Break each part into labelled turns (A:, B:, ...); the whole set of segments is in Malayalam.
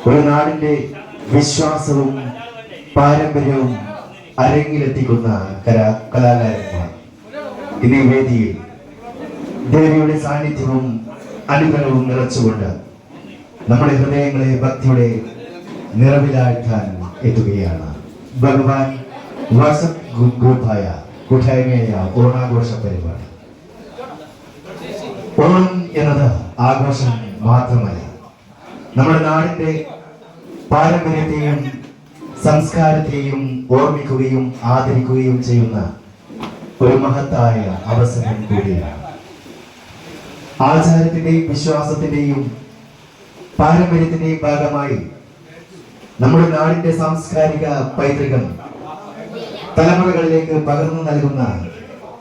A: ഒരു നാടിന്റെ വിശ്വാസവും പാരമ്പര്യവും അരങ്ങിലെത്തിക്കുന്ന കലാകാരന്മാർ ഇന്നീ വേദിയിൽ ദേവിയുടെ സാന്നിധ്യവും അനുഗ്രഹവും നിറച്ചുകൊണ്ട് നമ്മുടെ ഹൃദയങ്ങളെ ഭക്തിയുടെ നിറവിലാഴ്ത്താൻ എത്തുകയാണ്. ഭഗവാൻ വാസഗോപായ കൂട്ടായ്മയായ ഓണാഘോഷ പരിപാടി. ഓണം എന്നത് ആഘോഷം മാത്രമല്ല, നമ്മുടെ നാടിന്റെ പാരമ്പര്യത്തെയും സംസ്കാരത്തെയും ഓർമ്മിക്കുകയും ആദരിക്കുകയും ചെയ്യുന്ന ഒരു മഹത്തായ അവസരം കൂടിയാണ്. ആചാരത്തിന്റെയും വിശ്വാസത്തിന്റെയും പാരമ്പര്യത്തിന്റെയും ഭാഗമായി നമ്മുടെ നാടിന്റെ സാംസ്കാരിക പൈതൃകം തലമുറകളിലേക്ക് പകർന്നു നൽകുന്ന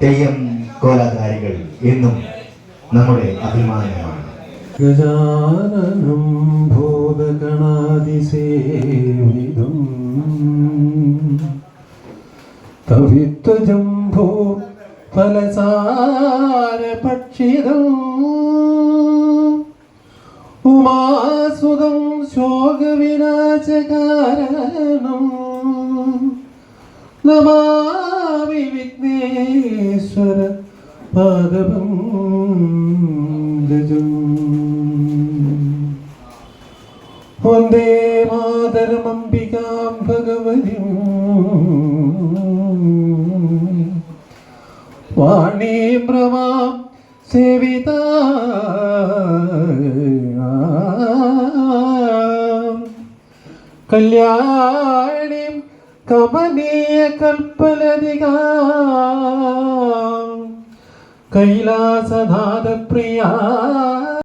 A: തെയ്യം കോലാധാരികൾ എന്നും നമ്മുടെ അഭിമാനമാണ്.
B: ഗജാനനം ഭൂതഗണാതിസേവിതം കവിത്വജംഭോ ഫലസാരപക്ഷിതം ഉമാസുതം ശോകവിനാശകാരണം നമാമി വിഘ്നേശ്വര പാദപങ്കജം. വന്ദേ മാതരമംബികാം ഭഗവതിം വാണീം രമാം സേവിതാ കല്യാണീം കമനീയ കൽപ്പലതികാം കൈലാസനാഥ പ്രിയാ